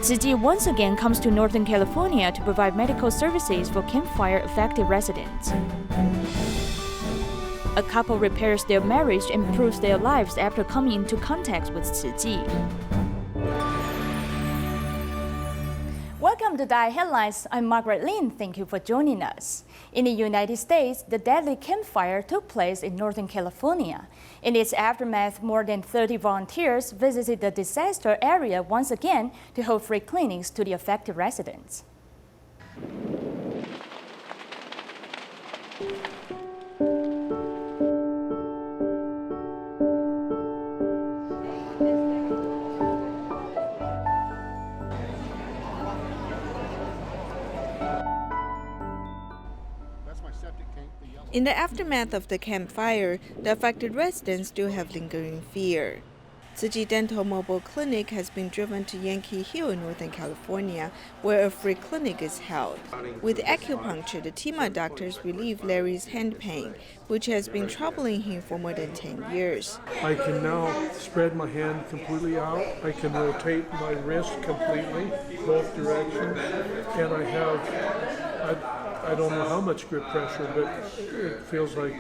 Tzu Chi once again comes to Northern California to provide medical services for campfire-affected residents. A couple repairs their marriage and improves their lives after coming into contact with Tzu Chi. Welcome to Dai Headlines. I'm Margaret Lin. Thank you for joining us. In the United States, the deadly campfire took place in Northern California. In its aftermath, more than 30 volunteers visited the disaster area once again to hold free cleanings to the affected residents. In the aftermath of the campfire, the affected residents still have lingering fear. Tzu Chi Dental Mobile Clinic has been driven to Yankee Hill in Northern California, where a free clinic is held. With acupuncture, the team of doctors relieve Larry's hand pain, which has been troubling him for more than 10 years. I can now spread my hand completely out. I can rotate my wrist completely, both directions, and I don't know how much grip pressure, but it feels like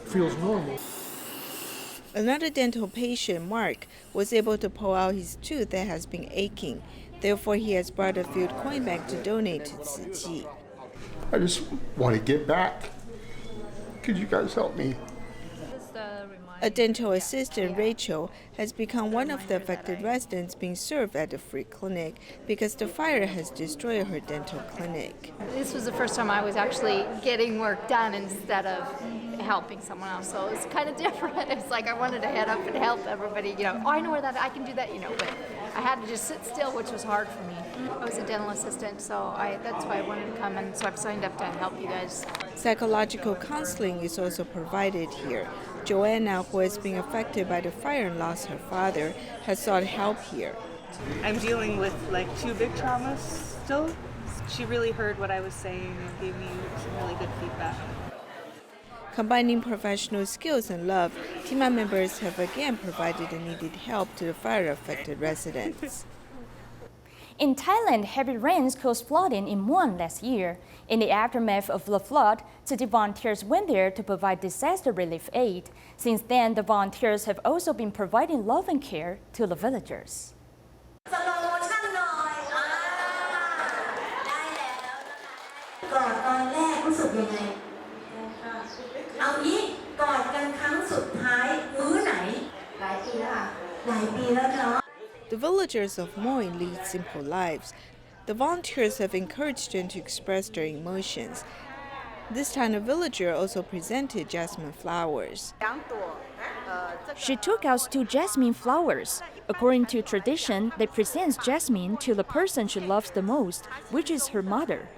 feels normal. Another dental patient, Mark, was able to pull out his tooth that has been aching. Therefore, he has brought a filled coin back to donate to Tzu Chi. I just want to get back. Could you guys help me? A dental assistant, Rachel, has become one of the affected residents being served at the free clinic because the fire has destroyed her dental clinic. This was the first time I was actually getting work done instead of helping someone else, so it's kind of different. It's like I wanted to head up and help everybody, oh, I know where that, I can do that, but I had to just sit still, which was hard for me. I was a dental assistant, so that's why I wanted to come, and so I've signed up to help you guys. Psychological counseling is also provided here. Joanna, who has been affected by the fire and lost her father, has sought help here. I'm dealing with two big traumas still. She really heard what I was saying and gave me some really good feedback. Combining professional skills and love, team members have again provided the needed help to the fire-affected residents. In Thailand, heavy rains caused flooding in Muan last year. In the aftermath of the flood, Tzu Chi volunteers went there to provide disaster relief aid. Since then, the volunteers have also been providing love and care to the villagers. The villagers of Moy lead simple lives. The volunteers have encouraged them to express their emotions. This time, a villager also presented jasmine flowers. She took out 2 jasmine flowers. According to tradition, they present jasmine to the person she loves the most, which is her mother.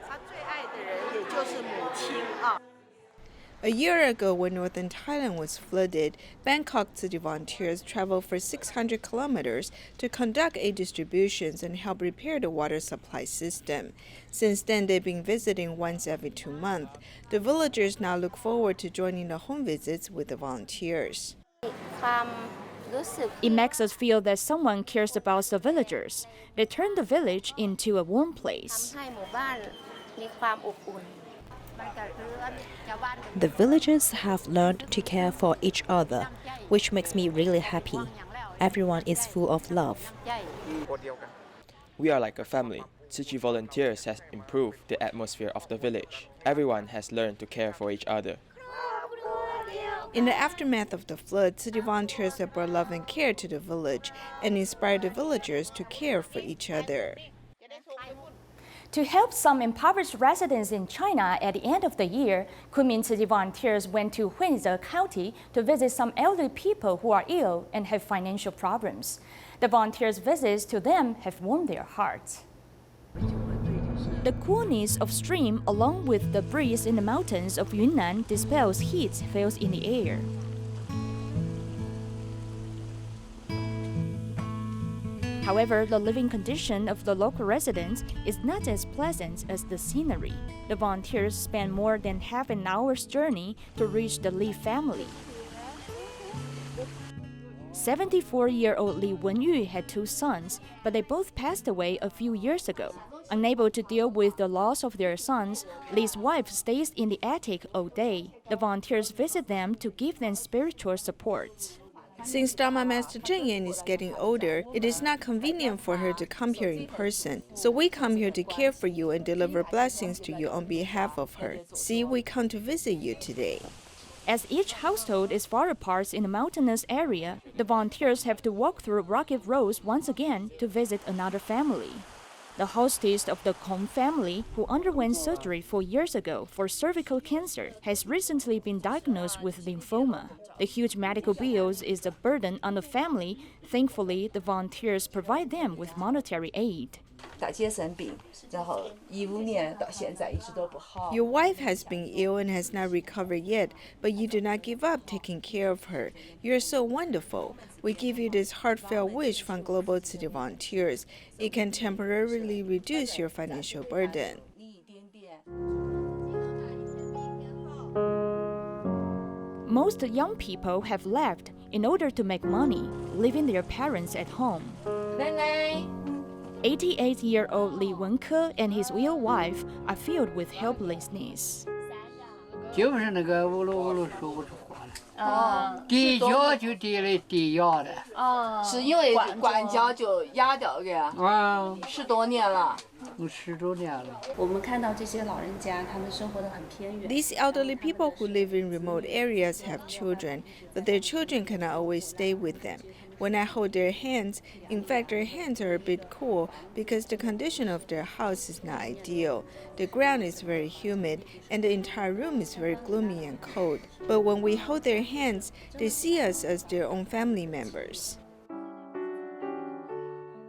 A year ago, when northern Thailand was flooded, Bangkok Tzu Chi volunteers traveled for 600 kilometers to conduct aid distributions and help repair the water supply system. Since then, they've been visiting once every 2 months. The villagers now look forward to joining the home visits with the volunteers. It makes us feel that someone cares about the villagers. They turn the village into a warm place. The villagers have learned to care for each other, which makes me really happy. Everyone is full of love. We are like a family. Tzu Chi volunteers has improved the atmosphere of the village. Everyone has learned to care for each other. In the aftermath of the flood, Tzu Chi volunteers have brought love and care to the village and inspired the villagers to care for each other. To help some impoverished residents in China at the end of the year, Kunming Tzu Chi volunteers went to Huizhe County to visit some elderly people who are ill and have financial problems. The volunteers' visits to them have warmed their hearts. The coolness of stream along with the breeze in the mountains of Yunnan dispels heat feels in the air. However, the living condition of the local residents is not as pleasant as the scenery. The volunteers spend more than half an hour's journey to reach the Lee family. 74-year-old Li Wenyu had 2 sons, but they both passed away a few years ago. Unable to deal with the loss of their sons, Li's wife stays in the attic all day. The volunteers visit them to give them spiritual support. Since Dharma Master Zheng Yan is getting older, it is not convenient for her to come here in person. So we come here to care for you and deliver blessings to you on behalf of her. See, we come to visit you today. As each household is far apart in a mountainous area, the volunteers have to walk through rugged roads once again to visit another family. The hostess of the Kong family, who underwent surgery 4 years ago for cervical cancer, has recently been diagnosed with lymphoma. The huge medical bills is a burden on the family. Thankfully, the volunteers provide them with monetary aid. Your wife has been ill and has not recovered yet, but you do not give up taking care of her. You are so wonderful. We give you this heartfelt wish from Global Tzu Chi volunteers. It can temporarily reduce your financial burden. Most young people have left in order to make money, leaving their parents at home. 88-year-old Li Wenke and his ill wife are filled with helplessness. 就是那个呜噜呜噜说不出话来。低脚就低了低压的。是因为管教就压掉的呀。10多年了。10多年了。我们看到这些老人家，他们生活得很偏远。 These elderly people who live in remote areas have children, but their children cannot always stay with them. When I hold their hands, in fact, their hands are a bit cool because the condition of their house is not ideal. The ground is very humid and the entire room is very gloomy and cold. But when we hold their hands, they see us as their own family members.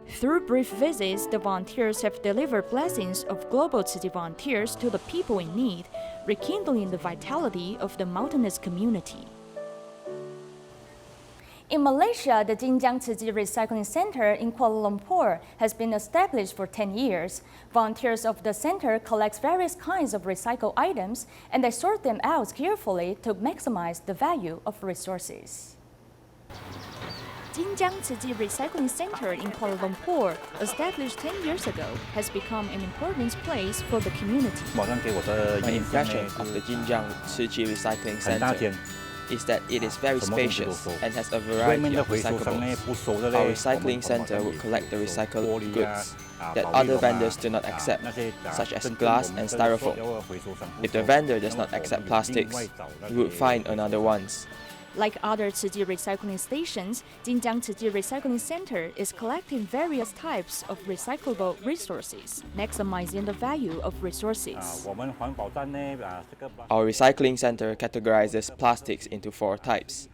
Through brief visits, the volunteers have delivered blessings of Global Tzu Chi volunteers to the people in need, rekindling the vitality of the mountainous community. In Malaysia, the Jinjiang Tzu Chi Recycling Center in Kuala Lumpur has been established for 10 years. Volunteers of the center collect various kinds of recycled items and they sort them out carefully to maximize the value of resources. Jinjiang Tzu Chi Recycling Center in Kuala Lumpur, established 10 years ago, has become an important place for the community. My impression of the Jinjiang Tzu Chi Recycling Center is that it is very spacious and has a variety of recyclables. Our recycling center will collect the recycled goods that other vendors do not accept, such as glass and styrofoam. If the vendor does not accept plastics, we would find another ones. Like other Tzu Chi recycling stations, Jinjiang Tzu Chi Recycling Center is collecting various types of recyclable resources, maximizing the value of resources. Our recycling center categorizes plastics into 4 types.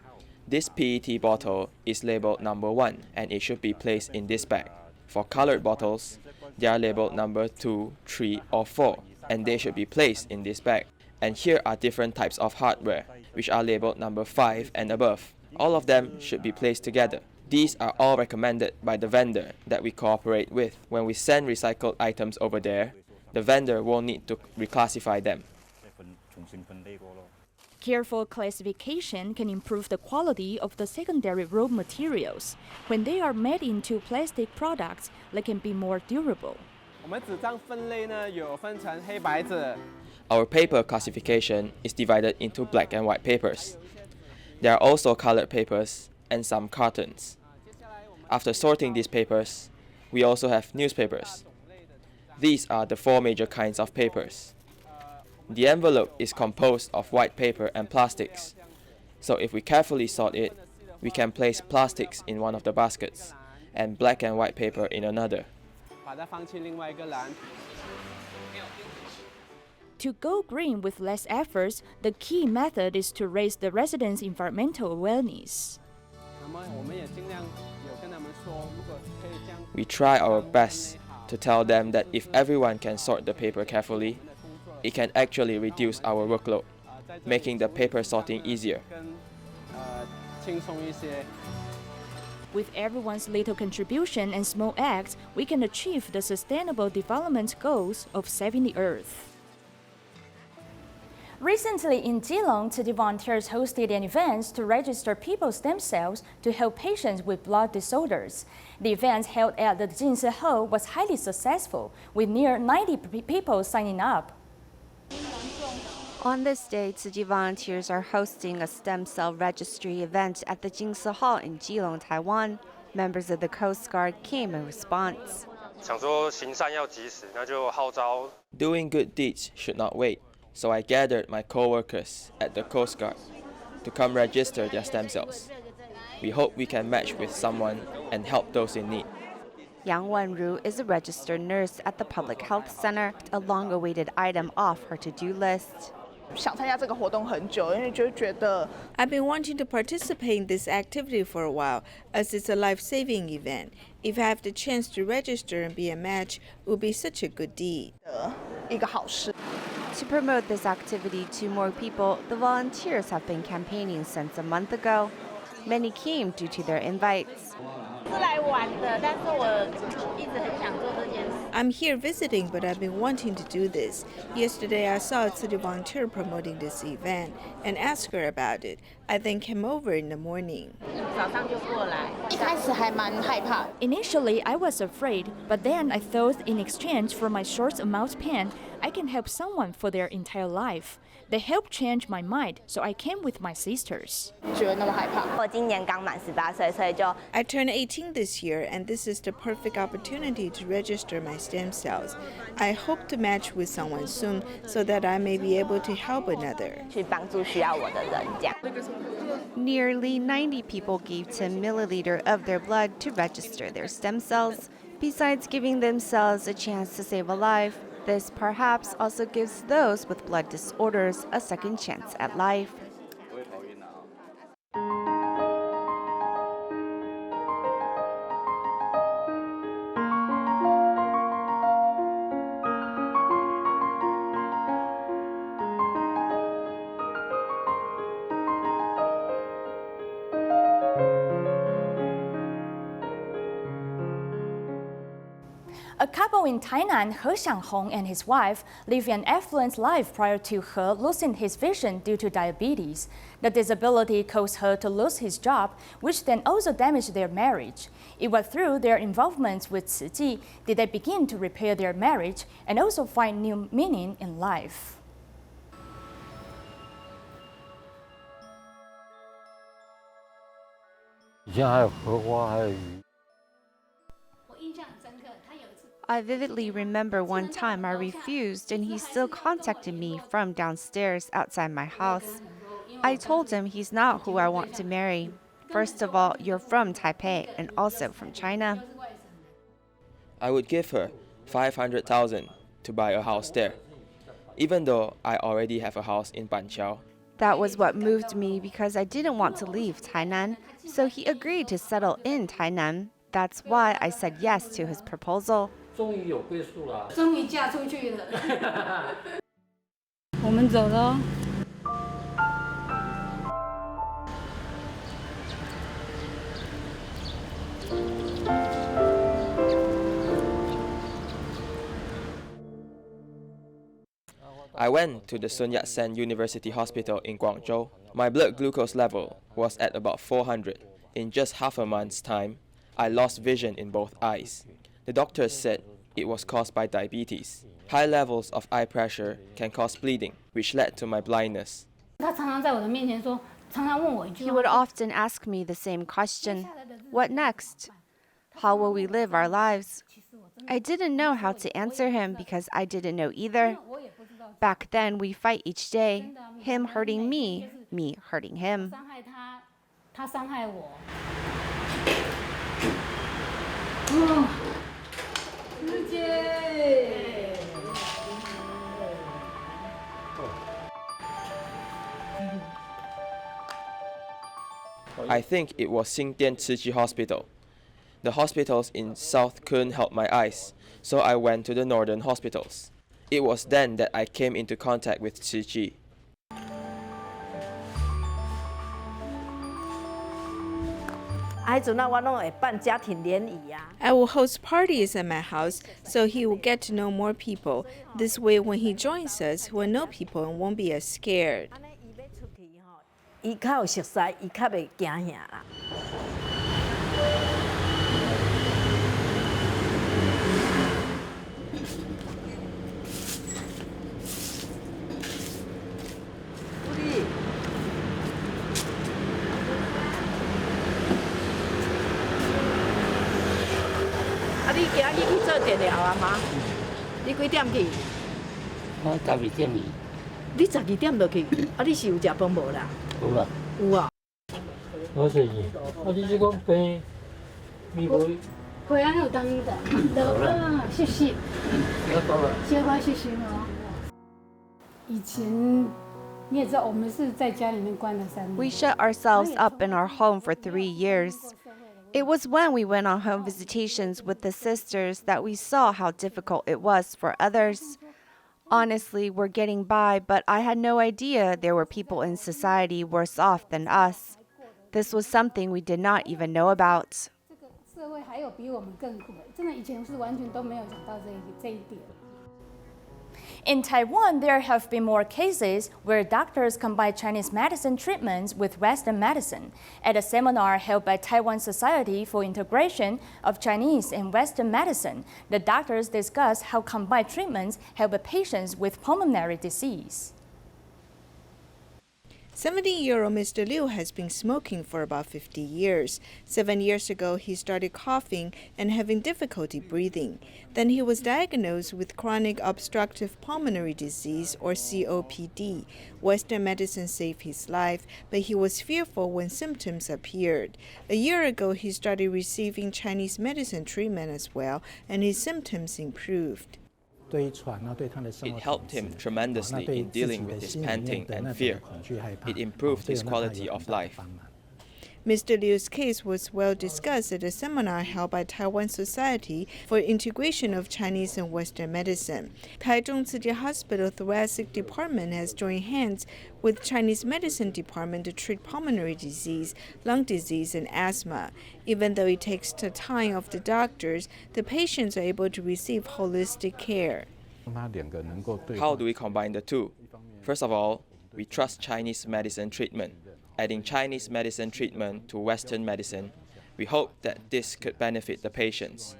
This PET bottle is labeled number 1 and it should be placed in this bag. For colored bottles, they are labeled number 2, 3 or 4 and they should be placed in this bag. And here are different types of hardware, which are labeled number 5 and above. All of them should be placed together. These are all recommended by the vendor that we cooperate with. When we send recycled items over there, the vendor won't need to reclassify them. Careful classification can improve the quality of the secondary raw materials. When they are made into plastic products, they can be more durable. Our paper classification is divided into black and white papers. There are also colored papers and some cartons. After sorting these papers, we also have newspapers. These are the 4 major kinds of papers. The envelope is composed of white paper and plastics. So if we carefully sort it, we can place plastics in one of the baskets and black and white paper in another. To go green with less efforts, the key method is to raise the residents' environmental awareness. We try our best to tell them that if everyone can sort the paper carefully, it can actually reduce our workload, making the paper sorting easier. With everyone's little contribution and small acts, we can achieve the sustainable development goals of saving the earth. Recently in Geelong, Tzu Chi volunteers hosted an event to register people's stem cells to help patients with blood disorders. The event held at the Jinsi Hall was highly successful, with near 90 people signing up. On this day, Tzu Chi volunteers are hosting a stem cell registry event at the Jinsi Hall in Geelong, Taiwan. Members of the Coast Guard came in response. Doing good deeds should not wait, so I gathered my co-workers at the Coast Guard to come register their stem cells. We hope we can match with someone and help those in need. Yang Wenru is a registered nurse at the Public Health Center, a long-awaited item off her to-do list. I've been wanting to participate in this activity for a while, as it's a life-saving event. If I have the chance to register and be a match, it would be such a good deed. To promote this activity to more people, the volunteers have been campaigning since a month ago. Many came due to their invites. I'm here visiting, but I've been wanting to do this. Yesterday, I saw a Tzu Chi volunteer promoting this event and asked her about it. I then came over in the morning. Initially, I was afraid, but then I thought in exchange for my short amount pen, I can help someone for their entire life. They helped change my mind, so I came with my sisters. I turned 18 this year, and this is the perfect opportunity to register my stem cells. I hope to match with someone soon so that I may be able to help another. Nearly 90 people gave 10 milliliters of their blood to register their stem cells. Besides giving themselves a chance to save a life, this perhaps also gives those with blood disorders a second chance at life. A couple in Tainan, He Xianghong and his wife, live an affluent life prior to He losing his vision due to diabetes. The disability caused He to lose his job, which then also damaged their marriage. It was through their involvement with Tzu Chi did they begin to repair their marriage and also find new meaning in life. I vividly remember one time I refused and he still contacted me from downstairs outside my house. I told him he's not who I want to marry. First of all, you're from Taipei and also from China. I would give her 500,000 to buy a house there, even though I already have a house in Banqiao. That was what moved me because I didn't want to leave Tainan, so he agreed to settle in Tainan. That's why I said yes to his proposal. I went to the Sun Yat-sen University Hospital in Guangzhou. My blood glucose level was at about 400. In just half a month's time, I lost vision in both eyes. The doctors said it was caused by diabetes. High levels of eye pressure can cause bleeding, which led to my blindness. He would often ask me the same question: what next? How will we live our lives? I didn't know how to answer him because I didn't know either. Back then, we fight each day, him hurting me, me hurting him. I think it was Xingdian Tzu Chi Hospital. The hospitals in South couldn't help my eyes, so I went to the northern hospitals. It was then that I came into contact with Tzu Chi. I will host parties at my house so he will get to know more people. This way, when he joins us, he will know people and won't be as scared. We shut ourselves up in our home for 3 years. It was when we went on home visitations with the sisters that we saw how difficult it was for others. Honestly, we're getting by, but I had no idea there were people in society worse off than us. This was something we did not even know about. In Taiwan, there have been more cases where doctors combine Chinese medicine treatments with Western medicine. At a seminar held by Taiwan Society for Integration of Chinese and Western Medicine, the doctors discussed how combined treatments help patients with pulmonary disease. 70-year-old Mr. Liu has been smoking for about 50 years. 7 years ago, he started coughing and having difficulty breathing. Then he was diagnosed with chronic obstructive pulmonary disease, or COPD. Western medicine saved his life, but he was fearful when symptoms appeared. A year ago, he started receiving Chinese medicine treatment as well, and his symptoms improved. It helped him tremendously in dealing with his panting and fear. It improved his quality of life. Mr. Liu's case was well discussed at a seminar held by Taiwan Society for Integration of Chinese and Western Medicine. Taichung Tzu Chi Hospital Thoracic Department has joined hands with Chinese Medicine Department to treat pulmonary disease, lung disease, and asthma. Even though it takes the time of the doctors, the patients are able to receive holistic care. How do we combine the two? First of all, we trust Chinese medicine treatment. Adding Chinese medicine treatment to Western medicine, we hope that this could benefit the patients.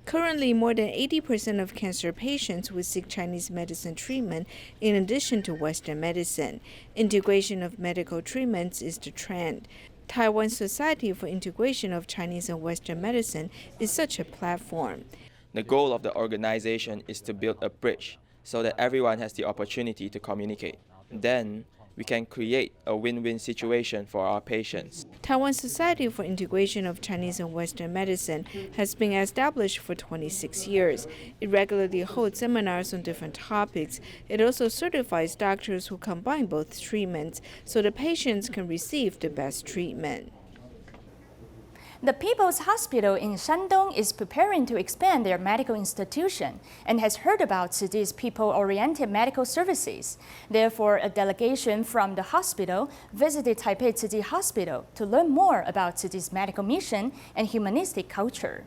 Currently, more than 80% of cancer patients will seek Chinese medicine treatment in addition to Western medicine. Integration of medical treatments is the trend. Taiwan Society for Integration of Chinese and Western Medicine is such a platform. The goal of the organization is to build a bridge so that everyone has the opportunity to communicate. Then, we can create a win-win situation for our patients. Taiwan Society for Integration of Chinese and Western Medicine has been established for 26 years. It regularly holds seminars on different topics. It also certifies doctors who combine both treatments so the patients can receive the best treatment. The People's Hospital in Shandong is preparing to expand their medical institution and has heard about Tzu Chi's people-oriented medical services. Therefore, a delegation from the hospital visited Taipei Tzu Chi Hospital to learn more about Tzu Chi's medical mission and humanistic culture.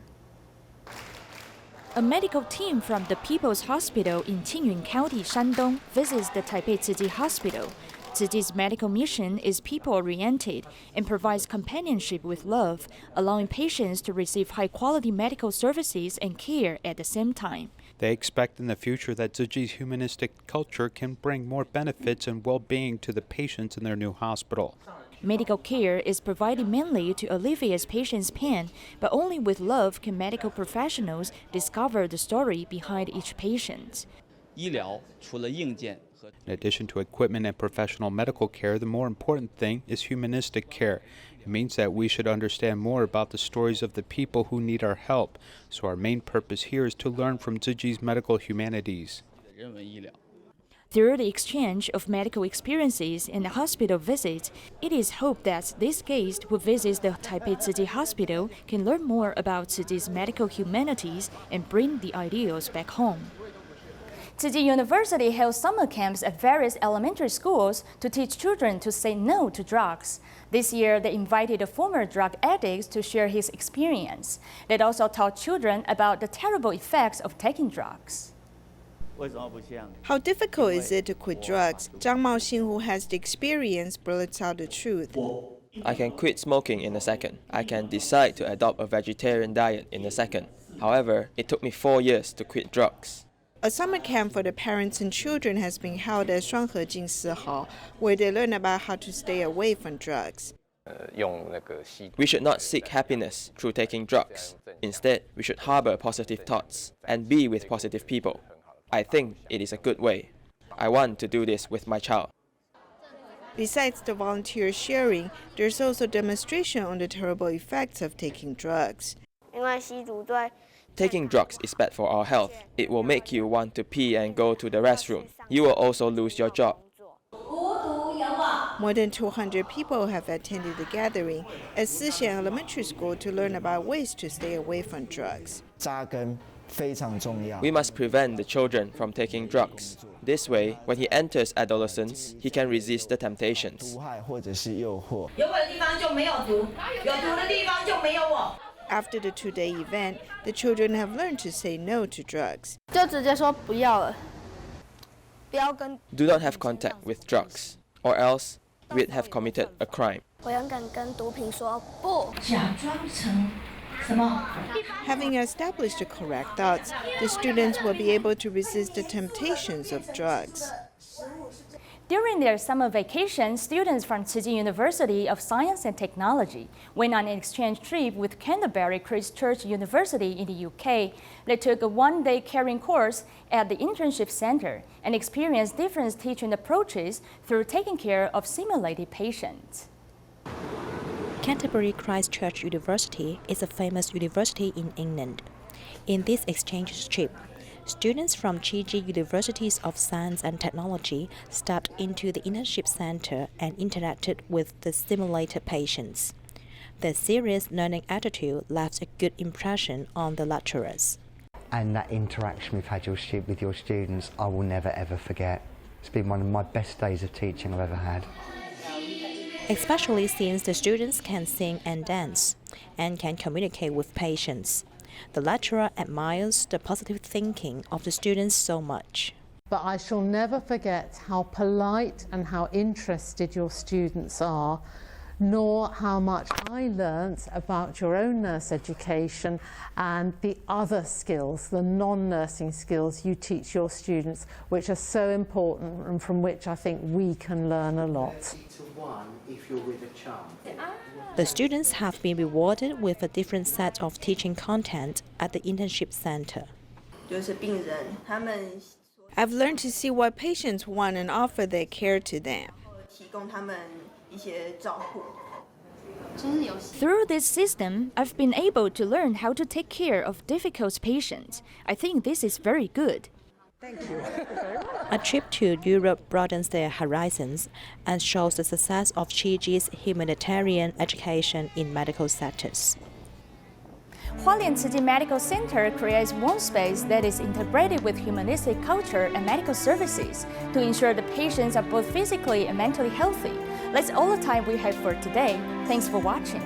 A medical team from the People's Hospital in Qingyun County, Shandong, visits the Taipei Tzu Chi Hospital. Tzu Chi's medical mission is people-oriented and provides companionship with love, allowing patients to receive high-quality medical services and care at the same time. They expect in the future that Tzu Chi's humanistic culture can bring more benefits and well-being to the patients in their new hospital. Medical care is provided mainly to alleviate patients' pain, but only with love can medical professionals discover the story behind each patient. In addition to equipment and professional medical care, the more important thing is humanistic care. It means that we should understand more about the stories of the people who need our help. So our main purpose here is to learn from Tzu Chi's medical humanities. Through the exchange of medical experiences and the hospital visits, it is hoped that this guest who visits the Taipei Tzu Chi Hospital can learn more about Tzu Chi's medical humanities and bring the ideals back home. Tzu Chi University held summer camps at various elementary schools to teach children to say no to drugs. This year, they invited former drug addicts to share his experience. They also taught children about the terrible effects of taking drugs. How difficult is it to quit drugs? Zhang Maoxing, who has the experience, blurts out the truth. I can quit smoking in a second. I can decide to adopt a vegetarian diet in a second. However, it took me 4 years to quit drugs. A summer camp for the parents and children has been held at Shuanghejing Sihao, where they learn about how to stay away from drugs. We should not seek happiness through taking drugs. Instead, we should harbor positive thoughts and be with positive people. I think it is a good way. I want to do this with my child. Besides the volunteer sharing, there's also demonstration on the terrible effects of taking drugs. Taking drugs is bad for our health. It will make you want to pee and go to the restroom. You will also lose your job. More than 200 people have attended the gathering at Sixian Elementary School to learn about ways to stay away from drugs. We must prevent the children from taking drugs. This way, when he enters adolescence, he can resist the temptations. After the two-day event, the children have learned to say no to drugs. Do not have contact with drugs, or else we'd have committed a crime. Having established the correct thoughts, the students will be able to resist the temptations of drugs. During their summer vacation, students from Tzu Chi University of Science and Technology went on an exchange trip with Canterbury Christ Church University in the UK. They took a one-day caring course at the internship center and experienced different teaching approaches through taking care of simulated patients. Canterbury Christ Church University is a famous university in England. In this exchange trip, students from Tzu Chi Universities of Science and Technology stepped into the internship center and interacted with the simulated patients. Their serious learning attitude left a good impression on the lecturers. And that interaction we've had with your students, I will never ever forget. It's been one of my best days of teaching I've ever had. Especially since the students can sing and dance and can communicate with patients. The lecturer admires the positive thinking of the students so much. But I shall never forget how polite and how interested your students are, nor how much I learnt about your own nurse education and the other skills, the non-nursing skills you teach your students, which are so important and from which I think we can learn a lot. The students have been rewarded with a different set of teaching content at the internship center. I've learned to see what patients want and offer their care to them. Through this system, I've been able to learn how to take care of difficult patients. I think this is very good. Thank you. A trip to Europe broadens their horizons and shows the success of Tzu Chi's humanitarian education in medical sectors. Hualien Tzu Chi Medical Center creates one space that is integrated with humanistic culture and medical services to ensure the patients are both physically and mentally healthy. That's all the time we have for today. Thanks for watching.